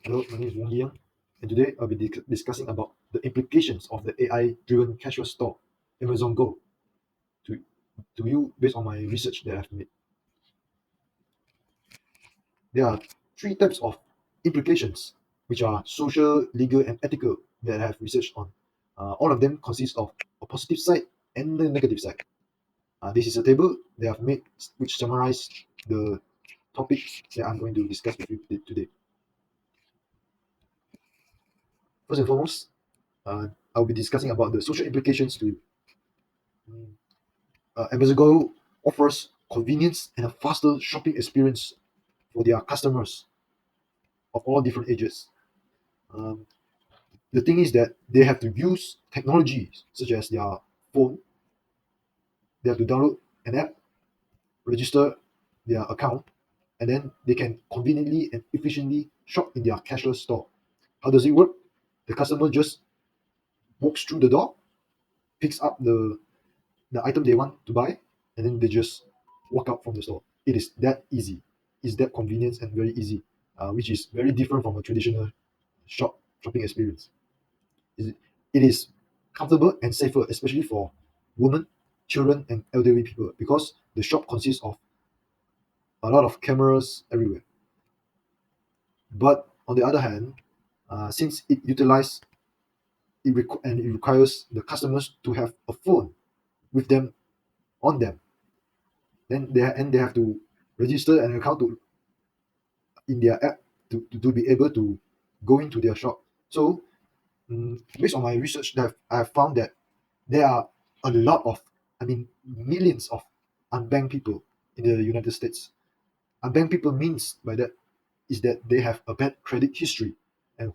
Hello, my name is Wong Yang, and today I'll be discussing about the implications of the AI-driven casual store, Amazon Go, to, to you based on my research that I've made. There are three types of implications, which are social, legal, and ethical, that I have researched on. All of them consist of a positive side and the negative side. This is a table that I've made which summarize the topics that I'm going to discuss with you today. First and foremost, I'll be discussing about the social implications to Amazon Go offers convenience and a faster shopping experience for their customers of all different ages. Um, the thing is that they have to use technology such as their phone. They have to download an app, register their account, and then they can conveniently and efficiently shop in their cashless store. How does it work? The customer just walks through the door, picks up the item they want to buy, and then they just walk out from the store. It is that easy. It's that convenient and very easy, which is very different from a traditional shopping experience. It is comfortable and safer, especially for women, children, and elderly people, because the shop consists of a lot of cameras everywhere. But on the other hand, since it requires the customers to have a phone with them on them, then they have to register an account in their app to be able to go into their shop. So, based on my research, that I have found that there are a lot of, I mean, millions of unbanked people in the United States. Unbanked people means by that is that they have a bad credit history, and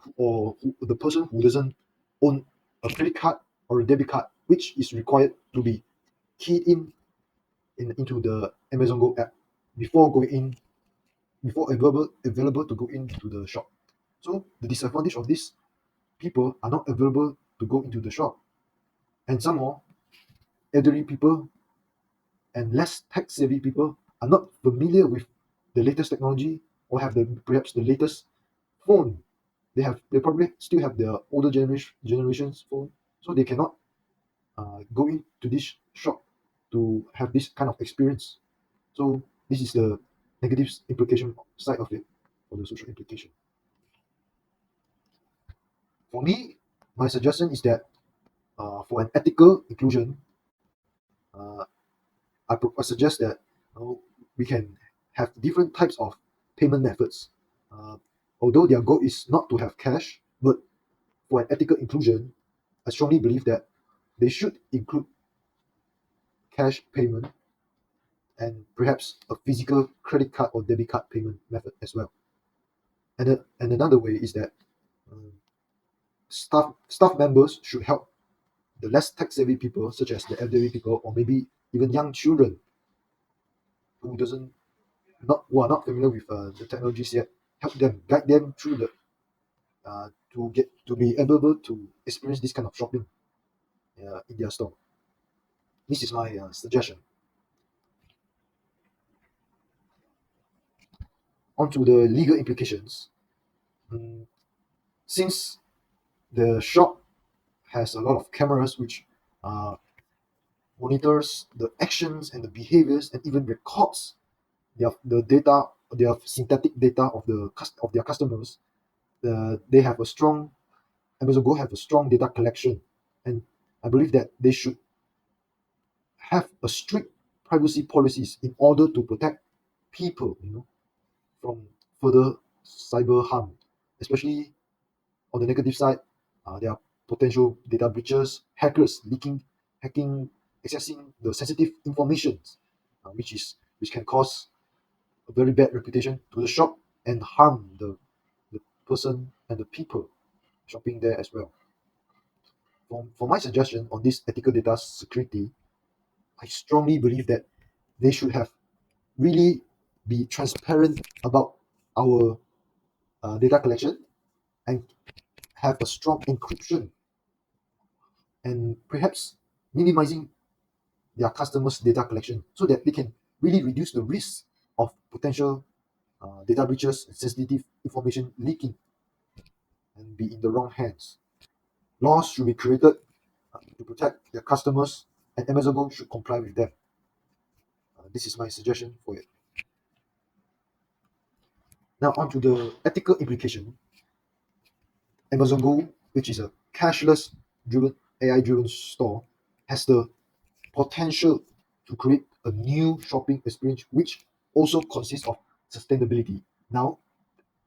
the person who doesn't own a credit card or a debit card, which is required to be keyed into the Amazon Go app before going in, before available to go into the shop. So the disadvantage of these people are not available to go into the shop. And some more, elderly people and less tech savvy people are not familiar with the latest technology or have perhaps the latest phone. They probably still have their older generations phone, so they cannot go into this shop to have this kind of experience. So this is the negative implication side of it, for the social implication. For me, my suggestion is that for an ethical inclusion, uh, I suggest that we can have different types of payment methods. Uh, Although their goal is not to have cash, but for an ethical inclusion, I strongly believe that they should include cash payment and perhaps a physical credit card or debit card payment method as well. And another way is that um, staff members should help the less tech savvy people, such as the elderly people or maybe even young children who doesn't not who are not familiar with the technologies yet, help them, guide them through the to be able to experience this kind of shopping in their store. This is my suggestion. Onto the legal implications. Mm, since the shop has a lot of cameras which uh, monitors the actions and the behaviors and even records the data, their synthetic data of of their customers. They have a strong Amazon Go have a strong data collection, and I believe that they should have a strict privacy policies in order to protect people, from further cyber harm, especially on the negative side. There are potential data breaches, hackers hacking, accessing the sensitive information, which can cause a very bad reputation to the shop and harm the person and the people shopping there as well. For my suggestion on this ethical data security, I strongly believe that they should have really be transparent about our data collection and have a strong encryption and perhaps minimizing their customers' data collection so that they can really reduce the risk of potential data breaches and sensitive information leaking and be in the wrong hands. Laws should be created to protect their customers, and Amazon Go should comply with them. This is my suggestion for it. Now, on to the ethical implication. Amazon Go, which is a cashless driven AI driven store, has the potential to create a new shopping experience which also consists of sustainability. Now,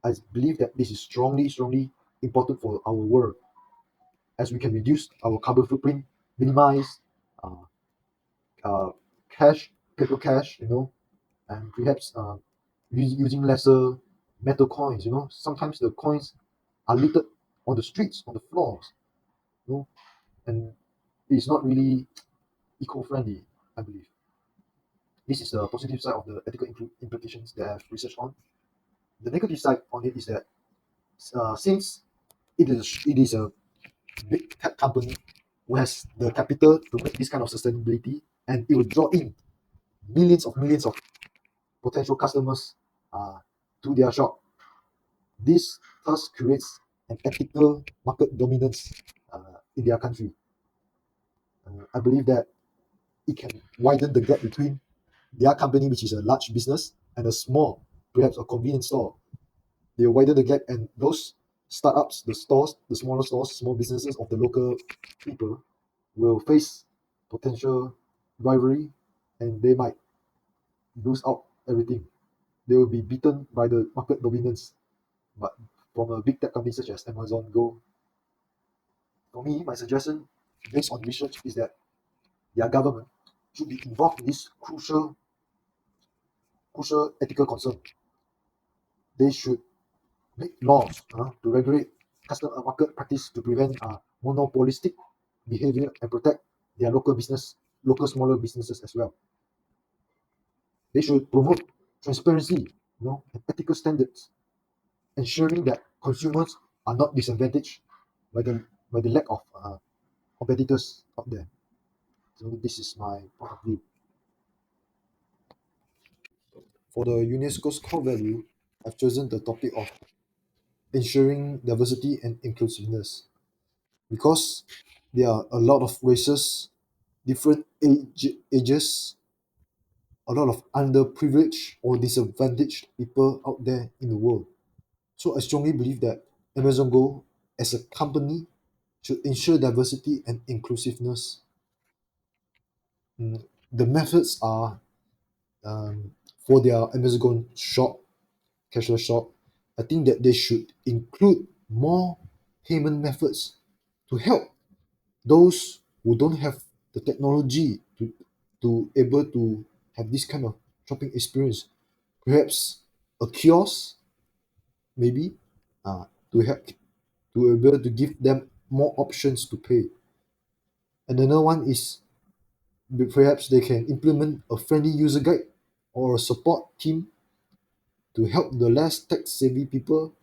I believe that this is strongly important for our world as we can reduce our carbon footprint, minimize uh, uh, cash, paper cash, and perhaps using lesser metal coins. Sometimes the coins are littered on the streets, on the floors, you know, and it's not really eco-friendly, I believe. This is the positive side of the ethical implications that I have researched on. The negative side on it is that since it is a big tech company who has the capital to make this kind of sustainability, and it will draw in millions of potential customers to their shop. This thus creates an ethical market dominance in their country. I believe that it can widen the gap between their company, which is a large business, and a small, perhaps a convenience store. They widen the gap, and those startups, the stores, the smaller stores, small businesses of the local people will face potential rivalry, and they might lose out everything. They will be beaten by the market dominance, but from a big tech company such as Amazon Go. For me, my suggestion, based on research, is that their government should be involved in this crucial ethical concern. They should make laws to regulate customer market practice to prevent monopolistic behavior and protect their local smaller businesses as well. They should promote transparency, and ethical standards, ensuring that consumers are not disadvantaged by the lack of competitors out there. So this is my point of view. For the UNESCO's core value, I've chosen the topic of ensuring diversity and inclusiveness because there are a lot of races, different ages, a lot of underprivileged or disadvantaged people out there in the world. So I strongly believe that Amazon Go, as a company, should ensure diversity and inclusiveness. The methods are for their Amazon Go shop, cashless shop. I think that they should include more payment methods to help those who don't have the technology to able to have this kind of shopping experience. Perhaps a kiosk, maybe, to help to able to give them more options to pay. And another one is perhaps they can implement a friendly user guide or a support team to help the less tech savvy people,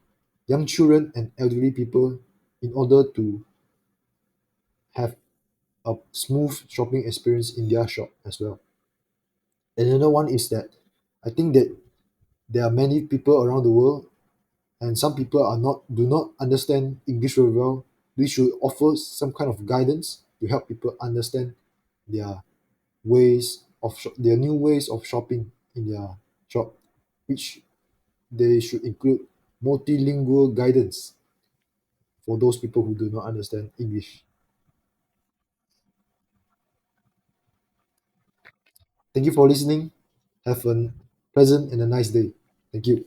young children and elderly people in order to have a smooth shopping experience in their shop as well. And another one is that I think that there are many people around the world and some people are not do not understand English very well. We should offer some kind of guidance to help people understand their their new ways of shopping in their shop, which they should include multilingual guidance for those people who do not understand English. Thank you for listening. Have a pleasant and a nice day. Thank you.